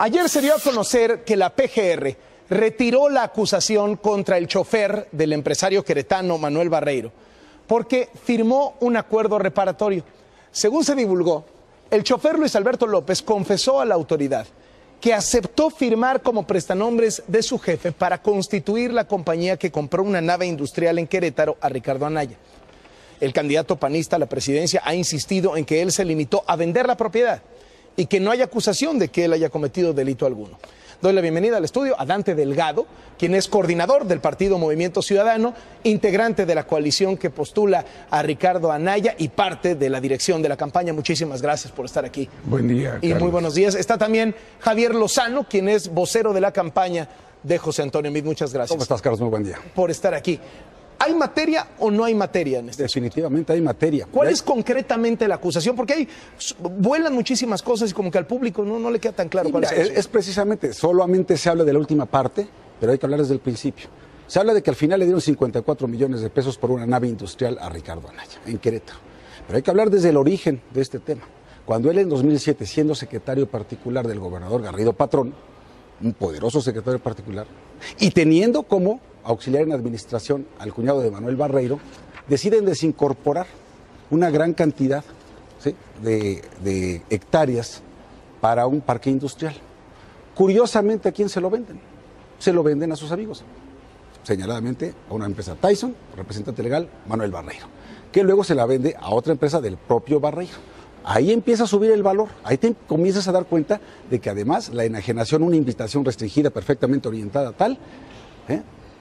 Ayer se dio a conocer que la PGR retiró la acusación contra el chofer del empresario queretano Manuel Barreiro, porque firmó un acuerdo reparatorio. Según se divulgó, el chofer Luis Alberto López confesó a la autoridad que aceptó firmar como prestanombres de su jefe para constituir la compañía que compró una nave industrial en Querétaro a Ricardo Anaya. El candidato panista a la presidencia ha insistido en que él se limitó a vender la propiedad y que no hay acusación de que él haya cometido delito alguno. Doy la bienvenida al estudio a Dante Delgado, quien es coordinador del partido Movimiento Ciudadano, integrante de la coalición que postula a Ricardo Anaya y parte de la dirección de la campaña. Muchísimas gracias por estar aquí. Buen día, y Carlos. muy buenos días. Está también Javier Lozano, quien es vocero de la campaña de José Antonio Meade. Muchas gracias. ¿Cómo estás, Carlos? Muy buen día. Por estar aquí. ¿Hay materia o no hay materia en este? Definitivamente hay materia. ¿Cuál es concretamente la acusación? Porque vuelan muchísimas cosas y como que al público no le queda tan claro cuál es. Es precisamente, solamente se habla de la última parte, pero hay que hablar desde el principio. Se habla de que al final le dieron 54 millones de pesos por una nave industrial a Ricardo Anaya, en Querétaro. Pero hay que hablar desde el origen de este tema. Cuando él en 2007, siendo secretario particular del gobernador Garrido Patrón, un poderoso secretario particular, y teniendo como auxiliar en administración al cuñado de Manuel Barreiro, deciden desincorporar una gran cantidad, ¿sí?, de hectáreas para un parque industrial. Curiosamente, ¿a quién se lo venden? Se lo venden a sus amigos, señaladamente a una empresa Tyson, representante legal Manuel Barreiro, que luego se la vende a otra empresa del propio Barreiro. Ahí empieza a subir el valor, ahí te comienzas a dar cuenta de que además la enajenación, una invitación restringida, perfectamente orientada tal,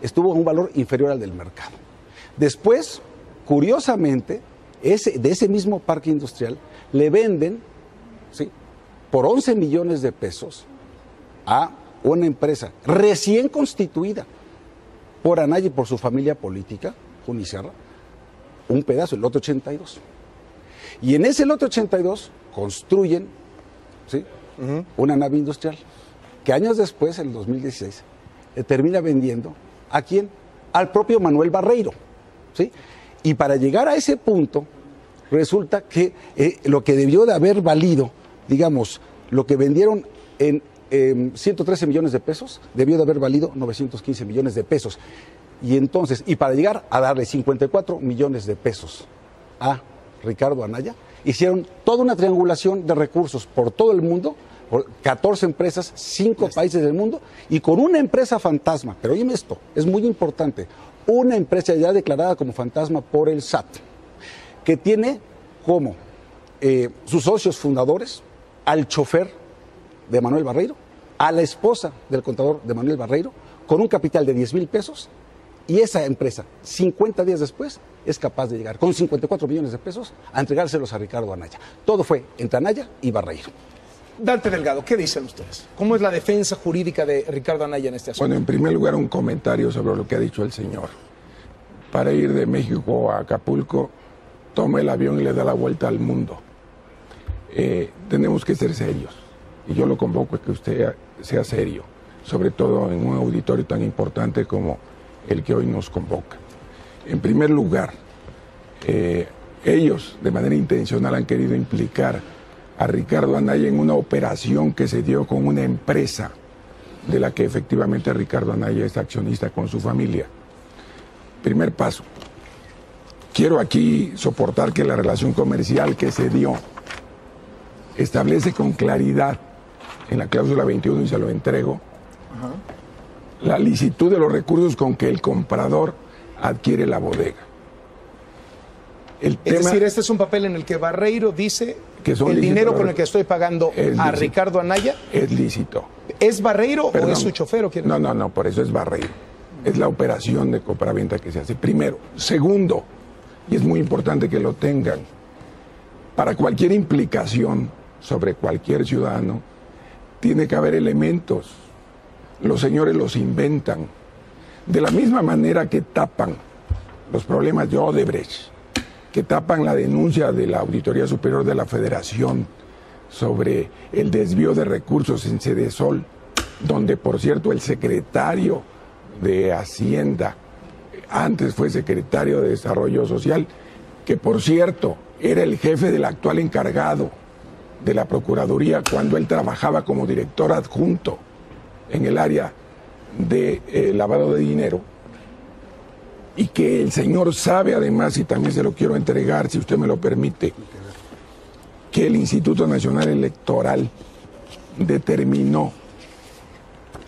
estuvo a un valor inferior al del mercado. Después, curiosamente, de ese mismo parque industrial le venden, ¿sí?, por 11 millones de pesos a una empresa recién constituida por Anaya y por su familia política, Junicerra, un pedazo, el lote 82. Y en ese lote 82 construyen, ¿sí?, una nave industrial que años después, en el 2016, termina vendiendo ¿a quién? Al propio Manuel Barreiro, ¿sí? Y para llegar a ese punto, resulta que lo que debió de haber valido, digamos, lo que vendieron en 113 millones de pesos, debió de haber valido 915 millones de pesos. Y entonces, y para llegar a darle 54 millones de pesos a Ricardo Anaya, hicieron toda una triangulación de recursos por todo el mundo, por 14 empresas, 5 países del mundo, y con una empresa fantasma. Pero oíme esto, es muy importante, una empresa ya declarada como fantasma por el SAT, que tiene como sus socios fundadores al chofer de Manuel Barreiro, a la esposa del contador de Manuel Barreiro, con un capital de 10,000 pesos, y esa empresa, 50 días después, es capaz de llegar con 54 millones de pesos a entregárselos a Ricardo Anaya. Todo fue entre Anaya y Barreiro. Dante Delgado, ¿qué dicen ustedes? ¿Cómo es la defensa jurídica de Ricardo Anaya en este asunto? Bueno, en primer lugar, un comentario sobre lo que ha dicho el señor. Para ir de México a Acapulco, toma el avión y le da la vuelta al mundo. Tenemos que ser serios. Y yo lo convoco a que usted sea serio, sobre todo en un auditorio tan importante como el que hoy nos convoca. En primer lugar, ellos de manera intencional han querido implicar a Ricardo Anaya en una operación que se dio con una empresa de la que efectivamente Ricardo Anaya es accionista con su familia. Primer paso. Quiero aquí soportar que la relación comercial que se dio establece con claridad en la cláusula 21, y se lo entrego, la licitud de los recursos con que el comprador adquiere la bodega. Es decir, este es un papel en el que Barreiro dice que el dinero con el que estoy pagando a Ricardo Anaya es lícito. ¿Es Barreiro o es su chofer? ¿O quién? No, por eso es Barreiro. Es la operación de compraventa que se hace. Primero. Segundo, y es muy importante que lo tengan, para cualquier implicación sobre cualquier ciudadano, tiene que haber elementos. Los señores los inventan. De la misma manera que tapan los problemas de Odebrecht, que tapan la denuncia de la Auditoría Superior de la Federación sobre el desvío de recursos en Sedesol, donde, por cierto, el secretario de Hacienda antes fue secretario de Desarrollo Social, que, por cierto, era el jefe del actual encargado de la Procuraduría cuando él trabajaba como director adjunto en el área de lavado de dinero, y que el señor sabe además, y también se lo quiero entregar, si usted me lo permite, que el Instituto Nacional Electoral determinó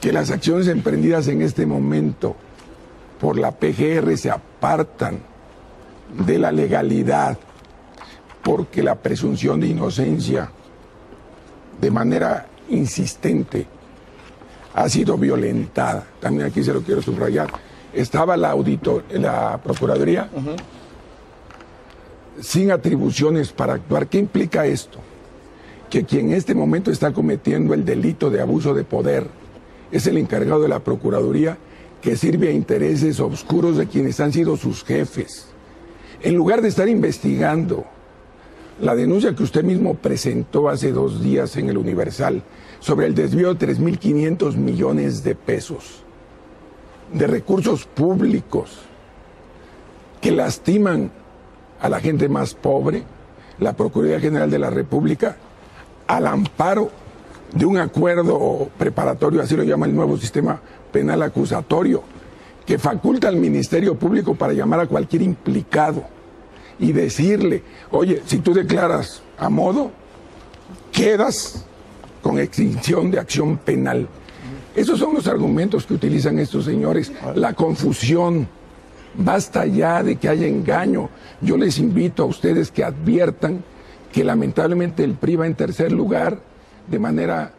que las acciones emprendidas en este momento por la PGR se apartan de la legalidad, porque la presunción de inocencia de manera insistente ha sido violentada. También aquí se lo quiero subrayar. Estaba la Procuraduría sin atribuciones para actuar. ¿Qué implica esto? Que quien en este momento está cometiendo el delito de abuso de poder es el encargado de la Procuraduría, que sirve a intereses oscuros de quienes han sido sus jefes. En lugar de estar investigando la denuncia que usted mismo presentó hace 2 días en el Universal sobre el desvío de 3.500 millones de pesos de recursos públicos que lastiman a la gente más pobre, la Procuraduría General de la República, al amparo de un acuerdo preparatorio, así lo llama el nuevo sistema penal acusatorio, que faculta al Ministerio Público para llamar a cualquier implicado y decirle, oye, si tú declaras a modo, quedas con extinción de acción penal. Esos son los argumentos que utilizan estos señores, la confusión. Basta ya de que haya engaño. Yo les invito a ustedes que adviertan que lamentablemente el PRI va en tercer lugar de manera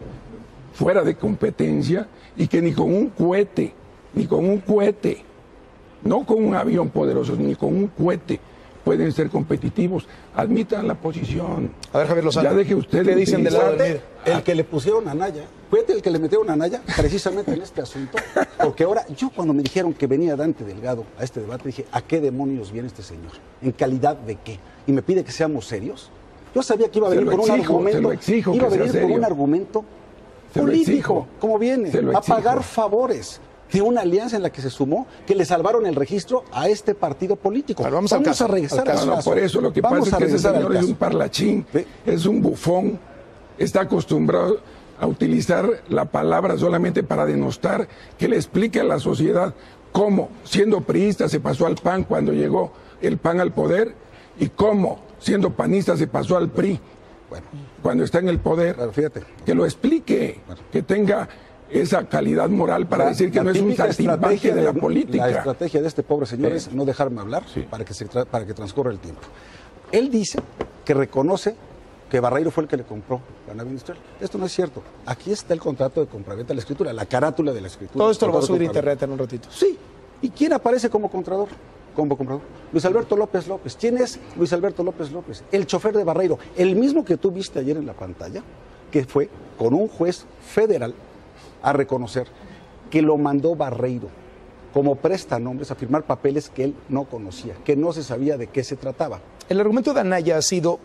fuera de competencia, y que ni con un cohete, no con un avión poderoso, ni con un cohete pueden ser competitivos. Admitan la posición. A ver, Javier Lozano, ya deje usted ¿qué dicen del lado del el que le pusieron a Naya? Fíjate, el que le metieron a Naya precisamente en este asunto, porque ahora yo cuando me dijeron que venía Dante Delgado a este debate dije, ¿a qué demonios viene este señor? ¿En calidad de qué? Y me pide que seamos serios. Yo sabía que iba a venir con un argumento, iba a venir con un argumento político, como viene, a pagar favores de una alianza en la que se sumó, que le salvaron el registro a este partido político. Pero vamos a regresar al caso. Por eso lo que pasa es que ese señor es un parlachín, es un bufón, está acostumbrado a utilizar la palabra solamente para denostar, que le explique a la sociedad cómo, siendo priista, se pasó al PAN cuando llegó el PAN al poder, y cómo, siendo panista, se pasó al PRI cuando está en el poder. Pero fíjate. Que lo explique, que tenga esa calidad moral para decir que no es un saltimbanqui de la política. La estrategia de este pobre señor es no dejarme hablar para que transcurra el tiempo. Él dice que reconoce que Barreiro fue el que le compró la nave industrial. Esto no es cierto. Aquí está el contrato de compraventa de la escritura, la carátula de la escritura. Todo esto lo va a subir a internet en un ratito. Sí. ¿Y quién aparece como comprador? Como comprador. Luis Alberto López López. ¿Quién es Luis Alberto López López? El chofer de Barreiro. El mismo que tú viste ayer en la pantalla, que fue con un juez federal a reconocer que lo mandó Barreiro como prestanombres a firmar papeles que él no conocía, que no se sabía de qué se trataba. El argumento de Anaya ha sido,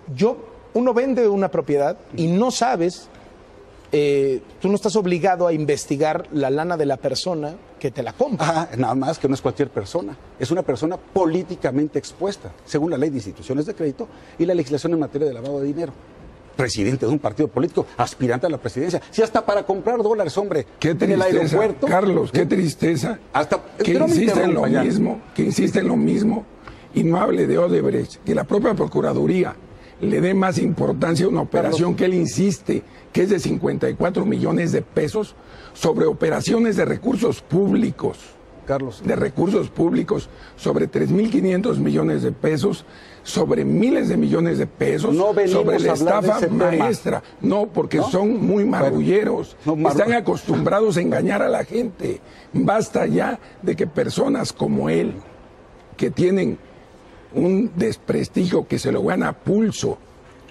uno vende una propiedad y no sabes, tú no estás obligado a investigar la lana de la persona que te la compra. Nada más que no es cualquier persona, es una persona políticamente expuesta, según la ley de instituciones de crédito y la legislación en materia de lavado de dinero. Presidente de un partido político, aspirante a la presidencia, si hasta para comprar dólares, hombre, qué tristeza, en el aeropuerto. Carlos, qué tristeza, que insiste en lo mismo, y no hable de Odebrecht, que la propia Procuraduría le dé más importancia a una operación que él insiste, que es de 54 millones de pesos, sobre operaciones de recursos públicos. Carlos. De recursos públicos, sobre 3.500 millones de pesos, sobre miles de millones de pesos, sobre la estafa maestra. No, porque son muy marrulleros, están acostumbrados a engañar a la gente. Basta ya de que personas como él, que tienen un desprestigio que se lo gana a pulso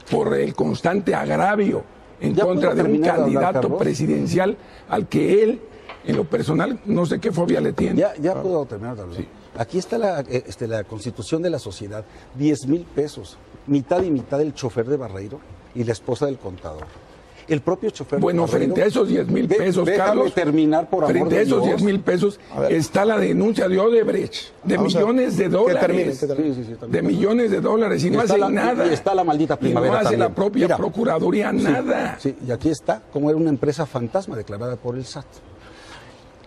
por el constante agravio en contra de un candidato presidencial al que él, en lo personal, no sé qué fobia le tiene. Ya puedo terminar de hablar. Sí. Aquí está la constitución de la sociedad, 10,000 pesos, mitad y mitad del chofer de Barreiro y la esposa del contador. El propio chofer. Bueno, frente a esos 10,000 pesos, Carlos, terminar por amor frente a esos 10,000 pesos está la denuncia de Odebrecht de millones de dólares. De millones de dólares y no hace nada. Y está la maldita Primavera. Y no hace también. la propia Procuraduría nada. Sí, y aquí está como era una empresa fantasma declarada por el SAT.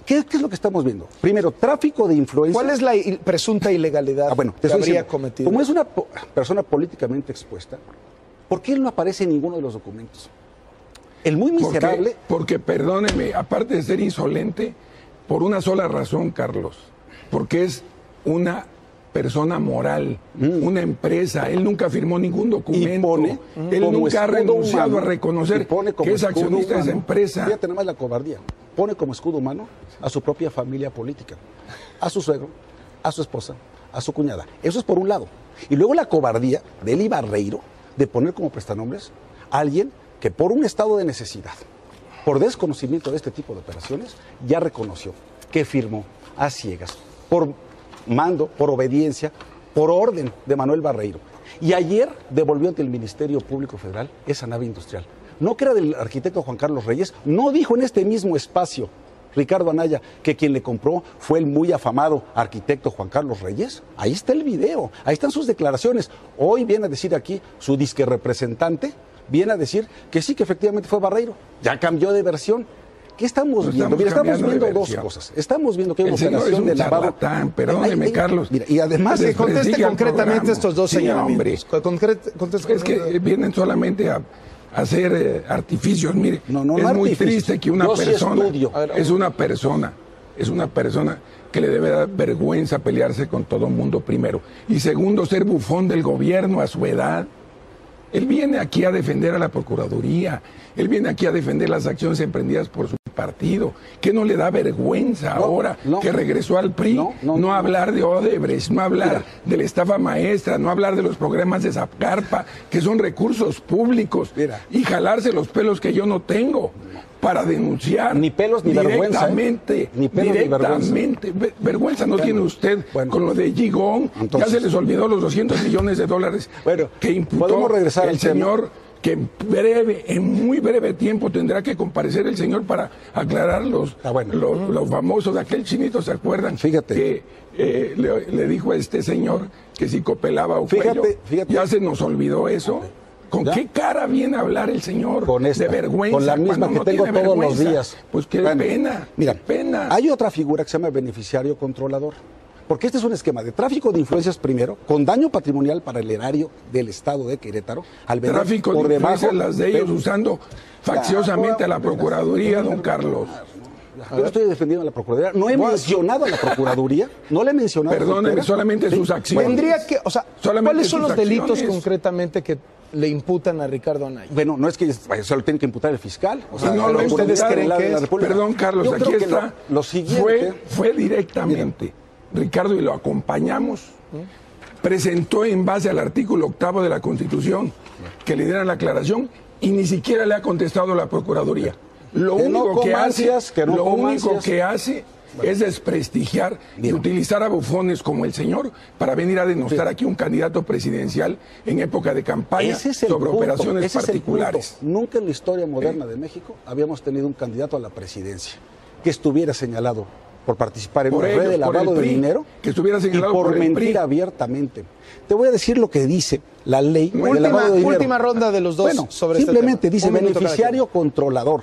¿Qué es lo que estamos viendo? Primero, tráfico de influencia. ¿Cuál es la presunta ilegalidad que habría cometido? Como es una persona políticamente expuesta, ¿por qué él no aparece en ninguno de los documentos? El muy miserable... Porque perdóneme, aparte de ser insolente, por una sola razón, Carlos, porque es una persona moral, una empresa. Él nunca firmó ningún documento. Él nunca ha renunciado a reconocer que es accionista de esa empresa. Fíjate nada más la cobardía. Pone como escudo humano a su propia familia política, a su suegro, a su esposa, a su cuñada. Eso es por un lado. Y luego la cobardía de Eli Barreiro de poner como prestanombres a alguien que por un estado de necesidad, por desconocimiento de este tipo de operaciones, ya reconoció que firmó a ciegas, por mando, por obediencia, por orden de Manuel Barreiro. Y ayer devolvió ante el Ministerio Público Federal esa nave industrial. No que era del arquitecto Juan Carlos Reyes, no dijo en este mismo espacio Ricardo Anaya que quien le compró fue el muy afamado arquitecto Juan Carlos Reyes. Ahí está el video, ahí están sus declaraciones. Hoy viene a decir aquí su disque representante, viene a decir que sí, que efectivamente fue Barreiro. Ya cambió de versión. ¿Qué estamos viendo? Mira, estamos viendo dos cosas. Estamos viendo que hay una operación de lavado. Perdóneme, Carlos. Mira, y además que conteste concretamente estos dos señalamientos. Es que vienen solamente a hacer artificios. Mire, es muy triste que una persona, es una persona que le debe dar vergüenza pelearse con todo el mundo primero. Y segundo, ser bufón del gobierno a su edad. Él viene aquí a defender a la Procuraduría, él viene aquí a defender las acciones emprendidas por su partido. ¿Qué no le da vergüenza ahora que regresó al PRI? No hablar de Odebrecht, no hablar de la estafa maestra, no hablar de los programas de Zacarpa, que son recursos públicos, y jalarse los pelos que yo no tengo para denunciar. Ni pelos ni vergüenza. Ni pelos directamente. Ni vergüenza no tiene usted con lo de Gigón. Ya se les olvidó los 200 millones de dólares que imputó el señor, que en muy breve tiempo tendrá que comparecer el señor para aclarar los famosos de aquel chinito, ¿se acuerdan? Fíjate. Que le dijo a este señor que si copelaba o cuello. Ya se nos olvidó eso. ¿Con qué cara viene a hablar el señor? Con esta, de vergüenza. Con la misma que tengo todos los días. Pues qué pena. Mira, qué pena. Hay otra figura que se llama beneficiario controlador. Porque este es un esquema de tráfico de influencias primero, con daño patrimonial para el erario del Estado de Querétaro, al vender tráfico por de debajo las de ellos, usando facciosamente a la Procuraduría, don Carlos. Yo no estoy defendiendo a la Procuraduría, no he mencionado a la Procuraduría, no le he mencionado. Perdóneme, solamente sus acciones. Tendría que, ¿cuáles son los delitos concretamente que le imputan a Ricardo Anaya? Bueno, no es que se lo tiene que imputar el fiscal. ¿Ustedes creen que es? Perdón, Carlos, aquí está. Lo siguiente fue directamente. Ricardo, y lo acompañamos, presentó en base al artículo 8 de la Constitución que le dieran la aclaración y ni siquiera le ha contestado la Procuraduría. Lo único que hace es desprestigiar y utilizar a bufones como el señor para venir a denostar aquí un candidato presidencial en época de campaña sobre operaciones particulares. Nunca en la historia moderna de México habíamos tenido un candidato a la presidencia que estuviera señalado por participar en una red de lavado de dinero, que estuviera señalado por mentir abiertamente. Te voy a decir lo que dice la ley de lavado de dinero. Última ronda de los dos sobre simplemente este tema. Dice beneficiario controlador.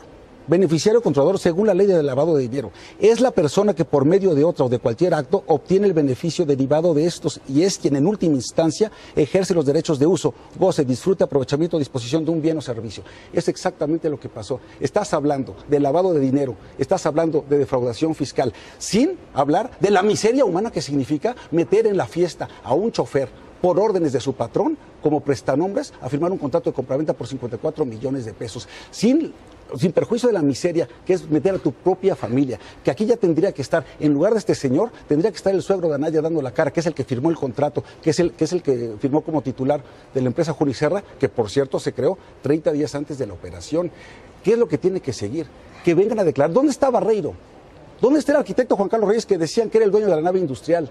Beneficiario controlador, según la ley de lavado de dinero, es la persona que por medio de otra o de cualquier acto obtiene el beneficio derivado de estos y es quien en última instancia ejerce los derechos de uso, goce, disfrute, aprovechamiento o disposición de un bien o servicio. Es exactamente lo que pasó. Estás hablando de lavado de dinero, estás hablando de defraudación fiscal, sin hablar de la miseria humana que significa meter en la fiesta a un chofer por órdenes de su patrón como prestanombres a firmar un contrato de compraventa por 54 millones de pesos, sin perjuicio de la miseria, que es meter a tu propia familia, que aquí ya tendría que estar, en lugar de este señor, tendría que estar el suegro de Anaya dando la cara, que es el que firmó el contrato, que es el que firmó como titular de la empresa Junicerra, que por cierto se creó 30 días antes de la operación. ¿Qué es lo que tiene que seguir? Que vengan a declarar. ¿Dónde está Barreiro? ¿Dónde está el arquitecto Juan Carlos Reyes que decían que era el dueño de la nave industrial?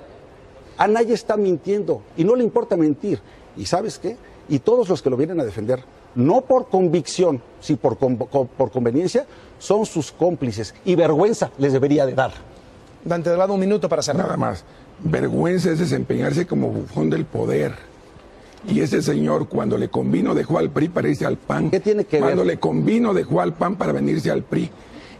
Anaya está mintiendo y no le importa mentir. ¿Y sabes qué? Y todos los que lo vienen a defender no por convicción, sino por conveniencia, son sus cómplices y vergüenza les debería de dar. Dante Delgado, un minuto para cerrar. Nada más. Vergüenza es desempeñarse como bufón del poder. Y ese señor, cuando le convino, dejó al PRI para irse al PAN. ¿Qué tiene que ver? Cuando le convino, dejó al PAN para venirse al PRI.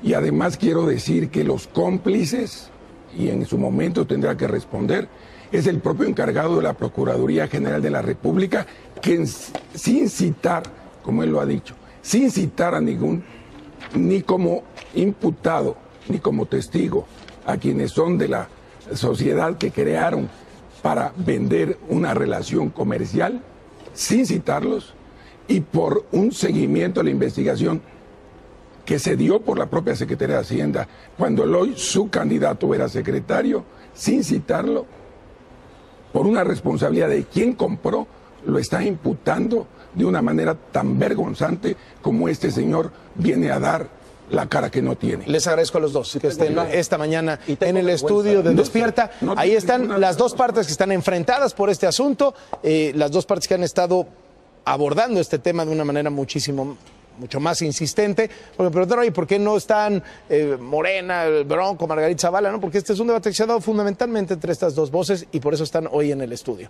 Y además quiero decir que los cómplices, y en su momento tendrá que responder, es el propio encargado de la Procuraduría General de la República, que sin citar, como él lo ha dicho, sin citar a ningún, ni como imputado, ni como testigo, a quienes son de la sociedad que crearon para vender una relación comercial, sin citarlos, y por un seguimiento a la investigación que se dio por la propia Secretaría de Hacienda, cuando hoy su candidato era secretario, sin citarlo, por una responsabilidad de quien compró, lo está imputando de una manera tan vergonzante como este señor viene a dar la cara que no tiene. Les agradezco a los dos que estén esta mañana en el estudio de Despierta. Ahí están las dos partes que están enfrentadas por este asunto, las dos partes que han estado abordando este tema de una manera mucho más insistente. Porque me preguntaron, oye, ¿por qué no están Morena, el Bronco, Margarita Zavala? ¿No? Porque este es un debate que se ha dado fundamentalmente entre estas dos voces y por eso están hoy en el estudio.